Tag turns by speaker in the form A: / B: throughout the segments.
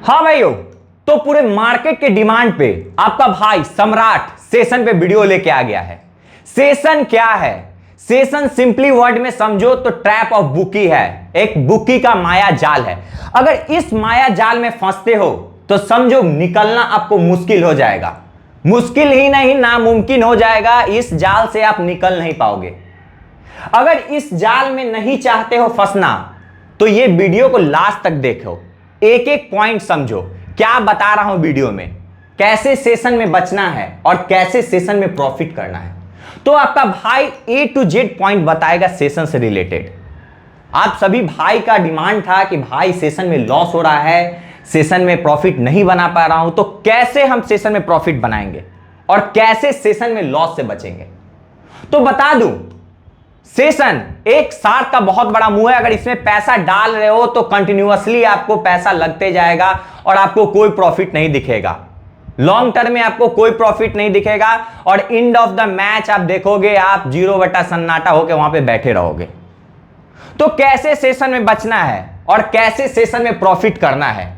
A: हाँ भाइयों, तो पूरे मार्केट के डिमांड पे आपका भाई सम्राट सेशन पे वीडियो लेके आ गया है। सेशन क्या है? सेशन सिंपली वर्ड में समझो तो ट्रैप ऑफ बुकी है, एक बुकी का माया जाल है। अगर इस माया जाल में फंसते हो तो समझो निकलना आपको मुश्किल हो जाएगा। मुश्किल ही नहीं, नामुमकिन हो जाएगा। इस जाल से आप निकल नहीं पाओगे। अगर इस जाल में नहीं चाहते हो फंसना तो ये वीडियो को लास्ट तक देखो, एक एक पॉइंट समझो क्या बता रहा हूं वीडियो में, कैसे सेशन में बचना है और कैसे सेशन में प्रॉफिट करना है। तो आपका भाई A to Z पॉइंट बताएगा सेशन से रिलेटेड। आप सभी भाई का डिमांड था कि भाई सेशन में लॉस हो रहा है, सेशन में प्रॉफिट नहीं बना पा रहा हूं, तो कैसे हम सेशन में प्रॉफिट बनाएंगे और कैसे सेशन में लॉस से बचेंगे। तो बता दूं, सेशन एक शार्क का बहुत बड़ा मुंह है। अगर इसमें पैसा डाल रहे हो तो कंटिन्यूअसली आपको पैसा लगते जाएगा और आपको कोई प्रॉफिट नहीं दिखेगा। लॉन्ग टर्म में आपको कोई प्रॉफिट नहीं दिखेगा और एंड ऑफ द मैच आप देखोगे आप 0 बटा सन्नाटा होकर वहां पे बैठे रहोगे। तो कैसे सेशन में बचना है और कैसे सेशन में प्रॉफिट करना है,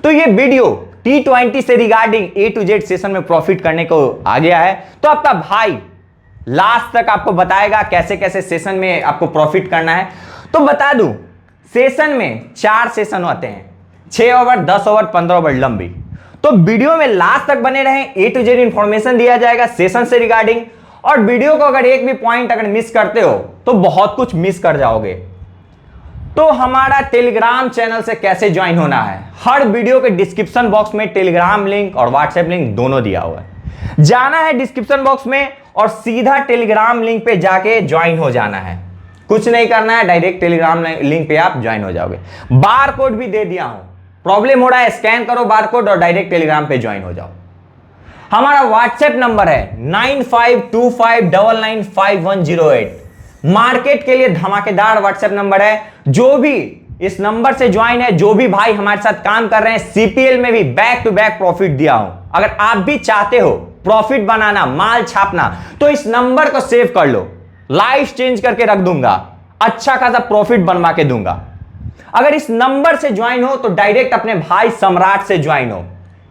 A: तो ये वीडियो T20 से regarding A to Z session में प्रॉफिट करने को आ गया है। तो आपका भाई लास्ट तक आपको बताएगा कैसे कैसे सेशन में आपको प्रॉफिट करना है। तो बता दूं, सेशन में 4 सेशन होते हैं, 6 ओवर, 10 ओवर, 15 ओवर लंबी। तो वीडियो में लास्ट तक बने रहें, A to Z इंफॉर्मेशन दिया जाएगा सेशन से रिगार्डिंग। और वीडियो को अगर एक भी पॉइंट अगर मिस करते हो तो बहुत कुछ मिस कर जाओगे। तो हमारा टेलीग्राम चैनल से कैसे ज्वाइन होना है, हर वीडियो के डिस्क्रिप्शन बॉक्स में टेलीग्राम लिंक और व्हाट्सएप लिंक दोनों दिया हुआ है। जाना है डिस्क्रिप्शन बॉक्स में और सीधा टेलीग्राम लिंक पे जाके ज्वाइन हो जाना है। कुछ नहीं करना है, डायरेक्ट टेलीग्राम लिंक पे आप ज्वाइन हो जाओगे। बार कोड भी दे दिया हूं, प्रॉब्लम हो रहा है स्कैन करो बार कोड और डायरेक्ट टेलीग्राम पे ज्वाइन हो जाओ। हमारा व्हाट्सएप नंबर है 9525995108। मार्केट के लिए धमाकेदार व्हाट्सएप नंबर है। जो भी इस नंबर से ज्वाइन है, जो भी भाई हमारे साथ काम कर रहे हैं, सीपीएल में भी बैक टू बैक प्रॉफिट दिया हूं। अगर आप भी चाहते हो प्रॉफिट बनाना, माल छापना, तो इस नंबर को सेव कर लो। लाइफ चेंज करके रख दूंगा, अच्छा खासा प्रॉफिट बनवा के दूंगा। अगर इस नंबर से ज्वाइन हो तो डायरेक्ट अपने भाई सम्राट से ज्वाइन हो।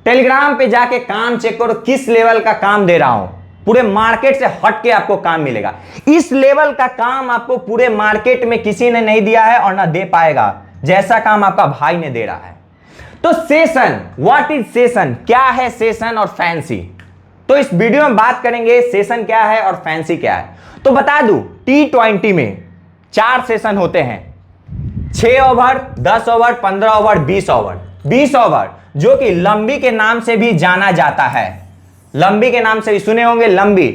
A: टेलीग्राम पे जाके काम चेक करो, किस लेवल का काम दे रहा हूं। पूरे मार्केट से हट के आपको काम मिलेगा। इस लेवल का काम आपको पूरे मार्केट में किसी ने नहीं दिया है और ना दे पाएगा, जैसा काम आपका भाई ने दे रहा है। तो सेशन, व्हाट इज सेशन, क्या है सेशन और फैंसी, तो इस वीडियो में बात करेंगे सेशन क्या है और फैंसी क्या है। तो बता दूं, T20 में 4 सेशन होते हैं, 6 over, 10 over, 15 over, 20 over. 20 over जो कि लंबी के नाम से भी जाना जाता है। लंबी के नाम से भी सुने होंगे, लंबी।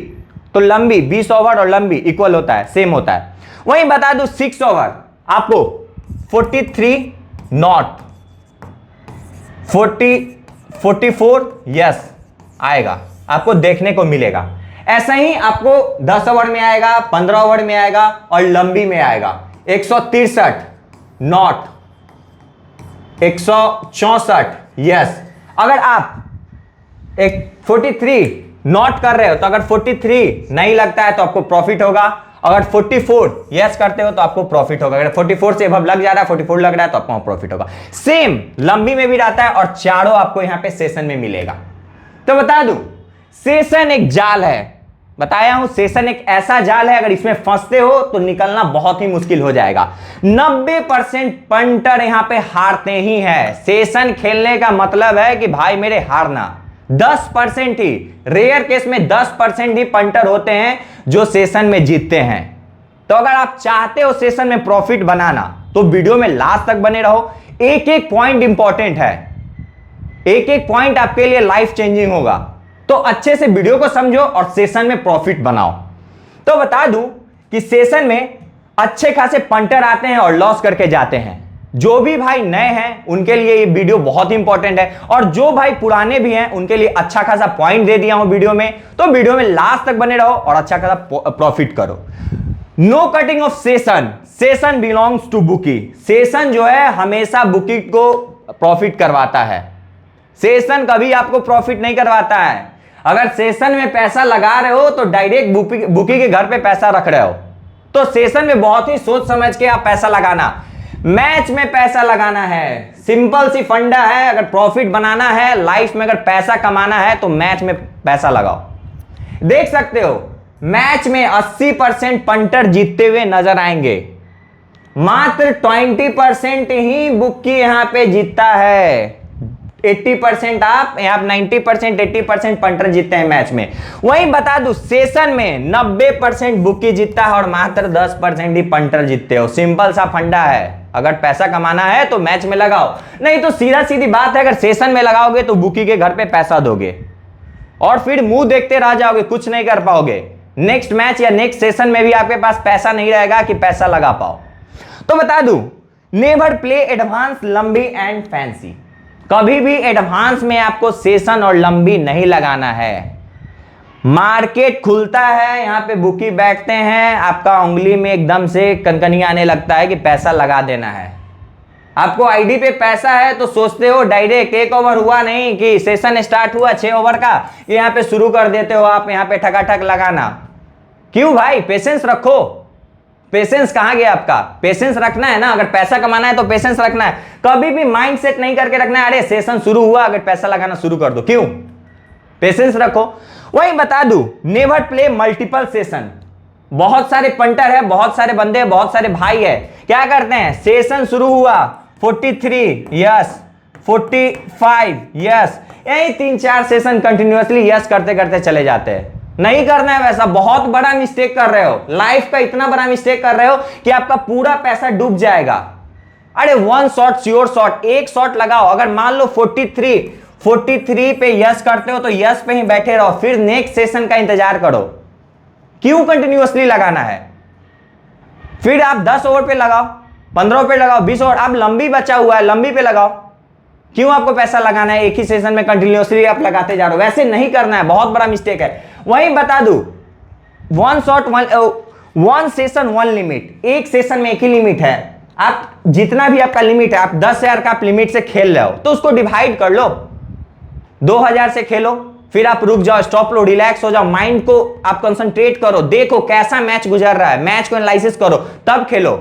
A: तो लंबी 20 ओवर और लंबी इक्वल होता है, सेम होता है। वहीं बता दूं 6 ओवर आपको 43 नॉट 44 यस आएगा, आपको देखने को मिलेगा। ऐसा ही आपको 10 ओवर में आएगा, 15 ओवर में आएगा और लंबी में आएगा 163 नॉट 164 यस। अगर आप एक 43 नॉट कर रहे हो तो अगर 43 नहीं लगता है तो आपको प्रॉफिट होगा। अगर 44 यस करते हो तो आपको प्रॉफिट होगा। अगर 44 से अब लग जा रहा है, 44 लग रहा है तो आपको प्रॉफिट होगा। सेम लंबी में भी रहता है और चारों आपको यहां पे सेशन में मिलेगा। तो बता दूं, सेशन एक जाल है, बताया हूं सेशन एक ऐसा जाल है, अगर इसमें फंसते हो तो निकलना बहुत ही मुश्किल हो जाएगा। 90% पंटर यहां पे हारते ही हैं। सेशन खेलने का मतलब है कि भाई मेरे हारना। 10% ही, रेयर केस में 10% ही पंटर होते हैं जो सेशन में जीतते हैं। तो अगर आप चाहते हो सेशन में प्रॉफिट बनाना तो वीडियो में लास्ट तक बने रहो। एक एक पॉइंट इंपॉर्टेंट है, एक एक पॉइंट आपके लिए लाइफ चेंजिंग होगा। तो अच्छे से वीडियो को समझो और सेशन में प्रॉफिट बनाओ। तो बता दूं कि सेशन में अच्छे खासे पंटर आते हैं और लॉस करके जाते हैं। जो भी भाई नए हैं उनके लिए ये वीडियो बहुत इंपॉर्टेंट है और जो भाई पुराने भी हैं उनके लिए अच्छा खासा पॉइंट दे दिया हूं वीडियो में। तो वीडियो में लास्ट तक बने रहो और अच्छा खासा प्रॉफिट करो। No cutting of session, session belongs to bookie. Session जो है हमेशा बुकी को प्रॉफिट करवाता है, सेशन कभी आपको प्रॉफिट नहीं करवाता है। अगर सेशन में पैसा लगा रहे हो तो डायरेक्ट बुकी के घर पे पैसा रख रहे हो। तो सेशन में बहुत ही सोच समझ के आप पैसा लगाना। मैच में पैसा लगाना है, सिंपल सी फंडा है। अगर प्रॉफिट बनाना है लाइफ में, अगर पैसा कमाना है तो मैच में पैसा लगाओ। देख सकते हो मैच में 80% पंटर जीतते हुए नजर आएंगे, मात्र 20% ही बुक्की यहां पे जीतता है। 80% आप यहां 90% 80% पंटर जीतते हैं मैच में। वहीं बता दूं सेशन में 90% बुक्की जीतता है और मात्र 10% ही पंटर जीतते हो। सिंपल सा फंडा है, अगर पैसा कमाना है तो मैच में लगाओ, नहीं तो सीधा सीधी बात है, अगर सेशन में लगाओगे तो बुकी के घर पे पैसा दोगे और फिर मुंह देखते रह जाओगे, कुछ नहीं कर पाओगे। नेक्स्ट मैच या नेक्स्ट सेशन में भी आपके पास पैसा नहीं रहेगा कि पैसा लगा पाओ। तो बता दूं नेवर प्ले एडवांस लंबी एंड फैंसी। कभी भी एडवांस में आपको सेशन और लंबी नहीं लगाना है। मार्केट खुलता है, यहां पे बुकी बैठते हैं, आपका उंगली में एकदम से कनकनी आने लगता है कि पैसा लगा देना है। आपको आईडी पे पैसा है तो सोचते हो डायरेक्ट 1 ओवर हुआ नहीं कि सेशन स्टार्ट हुआ 6 ओवर का, यहां पे शुरू कर देते हो आप यहां पे ठकाठक लगाना। क्यों भाई, पेशेंस रखो। पेशेंस कहां गया आपका? पेशेंस रखना है ना, अगर पैसा कमाना है तो पेशेंस रखना है। कभी भी माइंड सेट नहीं करके रखना है अरे सेशन शुरू हुआ अगर पैसा लगाना शुरू कर दो। क्यों? पेशेंस रखो। वही बता दूं नेवर प्ले मल्टीपल सेशन। बहुत सारे पंटर है, बहुत सारे बंदे हैं, बहुत सारे भाई है, क्या करते हैं सेशन शुरू हुआ 43 यस 45 यस, यही 3-4 सेशन कंटिन्यूअसली यस करते करते चले जाते हैं। नहीं करना है वैसा, बहुत बड़ा मिस्टेक कर रहे हो, लाइफ का इतना बड़ा मिस्टेक कर रहे हो कि आपका पूरा पैसा डूब जाएगा। अरे 1 शॉट श्योर शॉट, एक शॉट लगाओ। अगर मान लो 43 पे यस करते हो तो यस पे ही बैठे रहो, फिर नेक्स्ट सेशन का इंतजार करो। क्यों कंटिन्यूअसली लगाना है? फिर आप 10 ओवर पे लगाओ, 15 पे लगाओ, 20 ओवर, आप लंबी बचा हुआ है लंबी पे लगाओ। क्यों आपको पैसा लगाना है? एक ही सेशन में कंटिन्यूअसली आप लगाते जा रहे हो, वैसे नहीं करना है, बहुत बड़ा मिस्टेक है। वहीं बता दूं 1 शॉट 1 सेशन 1 लिमिट, एक सेशन में एक ही लिमिट है। आप जितना भी आपका लिमिट है, आप 10,000 का आप लिमिट से खेल रहे हो तो उसको डिवाइड कर लो, 2,000 से खेलो, फिर आप रुक जाओ, स्टॉप लो, रिलैक्स हो जाओ, माइंड को आप कंसंट्रेट करो, देखो कैसा मैच गुजर रहा है, मैच को एनालिसिस करो, तब खेलो।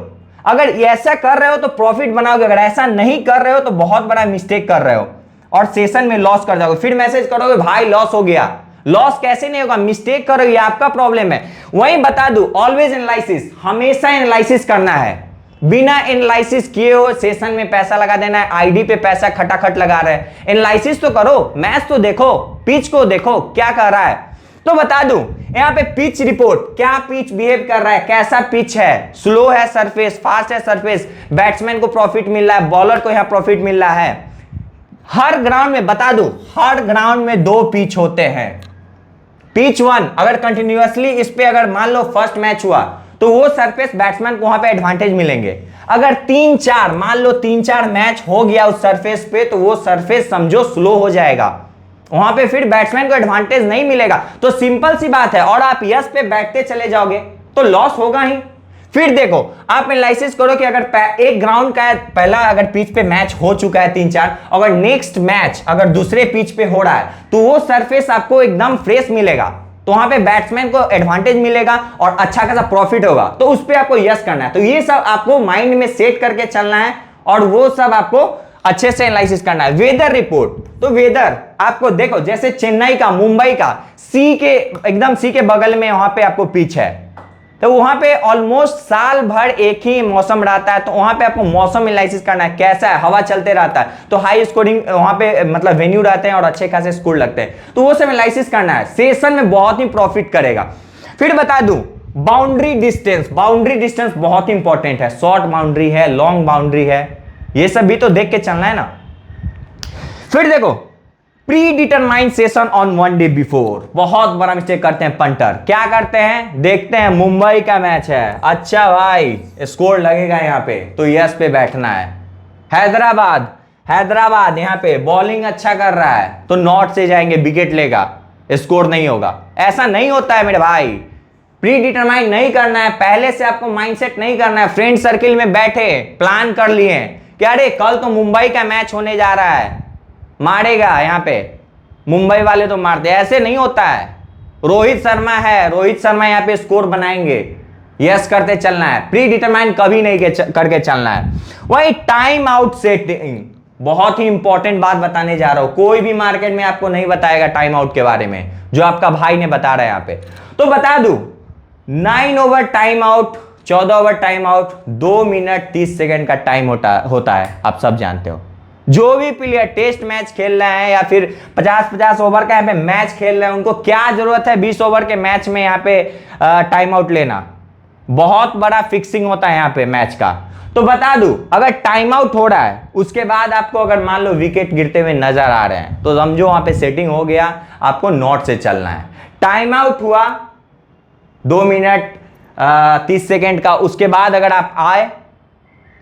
A: अगर ऐसा कर रहे हो तो प्रॉफिट बनाओगे, अगर ऐसा नहीं कर रहे हो तो बहुत बड़ा मिस्टेक कर रहे हो और सेशन में लॉस कर जाओगे। फिर मैसेज करोगे भाई लॉस हो गया। लॉस कैसे नहीं होगा? मिस्टेक करो, ये आपका प्रॉब्लम है। वहीं बता दूं ऑलवेज एनालिसिस, हमेशा एनालिसिस करना है। बिना एनालिसिस किए हो सेशन में पैसा लगा देना है, आईडी पे पैसा खटाखट लगा रहे हैं। एनालिसिस तो करो, मैच तो देखो, पिच को देखो क्या कर रहा है। तो बता दूं यहां पे पिच रिपोर्ट, क्या पिच बिहेव कर रहा है, कैसा पिच है, स्लो है सरफेस, फास्ट है सरफेस, बैट्समैन को प्रॉफिट मिल रहा है, बॉलर को यहां प्रॉफिट मिल रहा है। हर ग्राउंड में बता दूं, हर ग्राउंड में 2 पिच होते हैं। पिच 1 अगर कंटिन्यूअसली इस पे अगर मान लो फर्स्ट मैच हुआ तो वो सरफेस बैट्समैन को वहां पे एडवांटेज मिलेंगे। अगर 3-4 मान लो 3-4 मैच हो गया उस सरफेस पे तो वो सरफेस समझो स्लो हो जाएगा, वहां पे फिर बैट्समैन को एडवांटेज नहीं मिलेगा। तो सिंपल सी बात है, और आप यस पे बैठते चले जाओगे तो लॉस होगा ही। फिर देखो आप एनालिसिस करो कि अगर एक ग्राउंड का पहला अगर पिच पे मैच हो चुका है 3-4, अगर नेक्स्ट मैच अगर दूसरे पिच पे हो रहा है तो वो सरफेस आपको एकदम फ्रेश मिलेगा, तो वहां पे बैट्समैन को एडवांटेज मिलेगा और अच्छा खासा प्रॉफिट होगा। तो उस पे आपको यस करना है। तो ये सब आपको माइंड में सेट करके चलना है और वो सब आपको अच्छे से एनालिसिस करना है। वेदर रिपोर्ट, तो वेदर आपको देखो जैसे चेन्नई का, मुंबई का, सी के बगल में वहां पे आपको पिच है, तो वहां पे ऑलमोस्ट साल भर एक ही मौसम रहता है, तो वहां पे आपको मौसम एनालिसिस करना है, कैसा है, हवा चलते रहता है तो हाई स्कोरिंग वहां पे मतलब वेन्यू रहते हैं और अच्छे खासे स्कोर लगते हैं, तो वो सब एनालिसिस करना है। सेशन में बहुत ही प्रॉफिट करेगा। फिर बता दूं बाउंड्री डिस्टेंस, बाउंड्री डिस्टेंस बहुत इंपॉर्टेंट है, शॉर्ट बाउंड्री है, लॉन्ग बाउंड्री है, ये सब भी तो देख के चलना है ना। फिर देखो pre determined session on 1 day before, बहुत बड़ा मिस्टेक करते हैं पंटर। क्या करते हैं, देखते हैं मुंबई का मैच है, अच्छा भाई स्कोर लगेगा यहाँ पे तो यस पे बैठना है। हैदराबाद यहाँ पे बॉलिंग अच्छा कर रहा है तो नॉट से जाएंगे, विकेट लेगा, स्कोर नहीं होगा। ऐसा नहीं होता है मेरे भाई, प्री डिटरमाइंड नहीं करना है, पहले से आपको माइंडसेट नहीं करना है। फ्रेंड सर्किल में बैठे प्लान कर लिए कि अरे कल तो मुंबई का मैच होने जा रहा है, मारेगा यहाँ पे, मुंबई वाले तो मारते, ऐसे नहीं होता है। रोहित शर्मा है, रोहित शर्मा यहाँ पे स्कोर बनाएंगे, यस करते चलना है, प्री डिटरमाइन कभी नहीं करके चलना है। वही टाइम आउट सेटिंग, बहुत ही इंपॉर्टेंट बात बताने जा रहा हूं, कोई भी मार्केट में आपको नहीं बताएगा टाइम आउट के बारे में, जो आपका भाई ने बता रहा है यहां पे। तो बता दूं, 9 over time out, 14 over time out, 2 minute 30 second का टाइम होता है, आप सब जानते हो। जो भी प्लेयर टेस्ट मैच खेल रहे हैं या फिर 50-50 ओवर का यहाँ पे मैच खेल रहे हैं, उनको क्या जरूरत है 20 ओवर के मैच में यहाँ पे टाइम आउट लेना? बहुत बड़ा फिक्सिंग होता है यहाँ पे मैच का। तो बता दूं, अगर टाइम आउट हो रहा है उसके बाद आपको अगर मान लो विकेट गिरते हुए नजर आ रहे हैं, तो समझो वहां पे सेटिंग हो गया, आपको नॉट से चलना है। टाइम आउट हुआ 2 मिनट 30 सेकेंड का, उसके बाद अगर आप आए,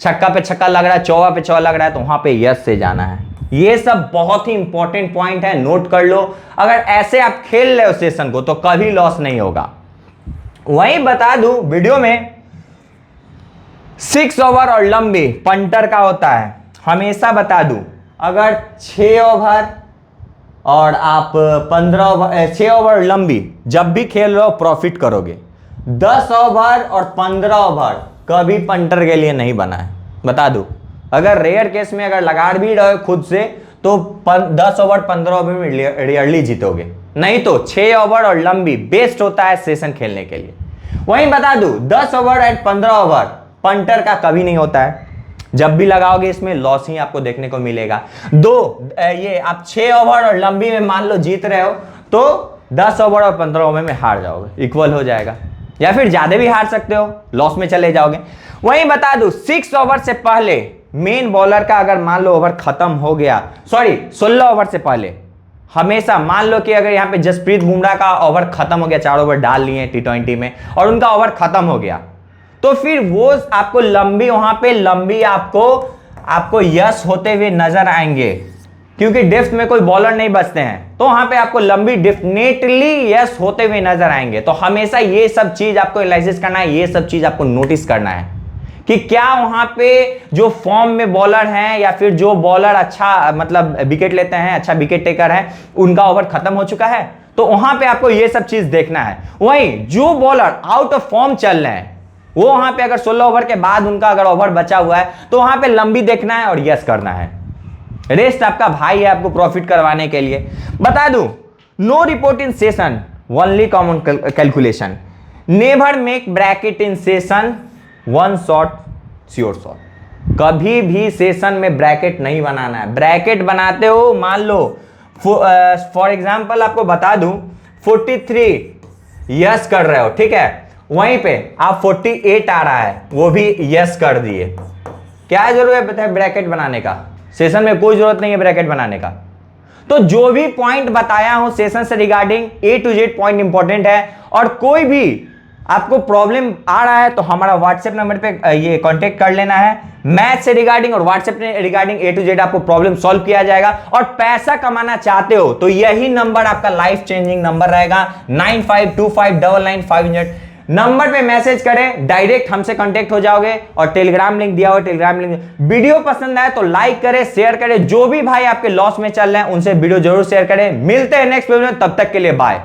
A: छक्का पे छक्का लग रहा है, चौवा पे चौवा लग रहा है, तो वहां पे यस से जाना है। ये सब बहुत ही इंपॉर्टेंट पॉइंट है, नोट कर लो। अगर ऐसे आप खेल रहे हो सेशन को तो कभी लॉस नहीं होगा। वहीं बता दूं, वीडियो में 6 ओवर और लंबी पंटर का होता है, हमेशा बता दूं, अगर 6 ओवर और आप 15 ओवर, 6 ओवर लंबी जब भी खेल रहे हो प्रॉफिट करोगे। 10 ओवर और 15 ओवर कभी पंटर के लिए नहीं बना है, बता दूं। अगर रेयर केस में अगर लगा भी रहे हो खुद से, तो 10 ओवर 15 ओवर में रेयरली जीतोगे, नहीं तो 6 ओवर और लंबी बेस्ट होता है सेशन खेलने के लिए। वहीं बता दूं, 10 ओवर एंड 15 ओवर पंटर का कभी नहीं होता है, जब भी लगाओगे इसमें लॉस ही आपको देखने को मिलेगा। ये आप 6 ओवर और लंबी में मान लो जीत रहे हो, तो 10 ओवर और 15 ओवर में हार जाओगे, इक्वल हो जाएगा, या फिर ज्यादा भी हार सकते हो, लॉस में चले जाओगे। वहीं बता दूं, 6 ओवर से पहले मेन बॉलर का अगर मान लो ओवर खत्म हो गया, सॉरी 16 ओवर से पहले, हमेशा मान लो कि अगर यहां पे जसप्रीत बुमराह का ओवर खत्म हो गया, 4 ओवर डाल लिए T20 में और उनका ओवर खत्म हो गया, तो फिर वो आपको लंबी, वहां पे लंबी आपको यस होते हुए नजर आएंगे, क्योंकि डेप्थ में कोई बॉलर नहीं बचते हैं, तो वहां पे आपको लंबी डेफिनेटली यस होते हुए नजर आएंगे। तो हमेशा ये सब चीज आपको एनालिसिस करना है, ये सब चीज आपको नोटिस करना है कि क्या वहां पे जो फॉर्म में बॉलर हैं या फिर जो बॉलर अच्छा मतलब विकेट लेते हैं, अच्छा विकेट टेकर है, उनका ओवर खत्म हो चुका है, तो वहां पे आपको ये सब चीज देखना है। वहीं जो बॉलर आउट ऑफ फॉर्म चल रहे हैं, वो वहां पे अगर 16 ओवर के बाद उनका अगर ओवर बचा हुआ है, तो वहां पे लंबी देखना है और यस करना है। रेस्ट आपका भाई है आपको प्रॉफिट करवाने के लिए। बता दूं, no report in session, only common calculation, never make bracket in session, 1 shot sure shot. कभी भी सेशन में ब्रैकेट नहीं बनाना है। ब्रैकेट बनाते हो, मान लो फॉर एग्जांपल आपको बता दूं 43 यस कर रहे हो, ठीक है, वहीं पे आप 48 आ रहा है, वो भी यस कर दिए, क्या जरूरत है ब्रैकेट बनाने का? सेशन में कोई जरूरत नहीं है ब्रैकेट बनाने का। तो जो भी पॉइंट बताया हूं सेशन से regarding, A to Z point important है। और कोई भी आपको प्रॉब्लम आ रहा है तो हमारा व्हाट्सएप नंबर पे ये कांटेक्ट कर लेना है। मैथ से रिगार्डिंग और व्हाट्सएप से रिगार्डिंग A to Z आपको प्रॉब्लम सॉल्व किया जाएगा। और पैसा कमाना चाहते हो तो यही नंबर आपका लाइफ चेंजिंग नंबर रहेगा, 9525999500 नंबर पे मैसेज करें, डायरेक्ट हमसे कांटेक्ट हो जाओगे। और टेलीग्राम लिंक दिया हुआ, टेलीग्राम लिंक। वीडियो पसंद आए तो लाइक करें, शेयर करें। जो भी भाई आपके लॉस में चल रहे हैं उनसे वीडियो जरूर शेयर करें। मिलते हैं नेक्स्ट वीडियो में, तब तक के लिए बाय।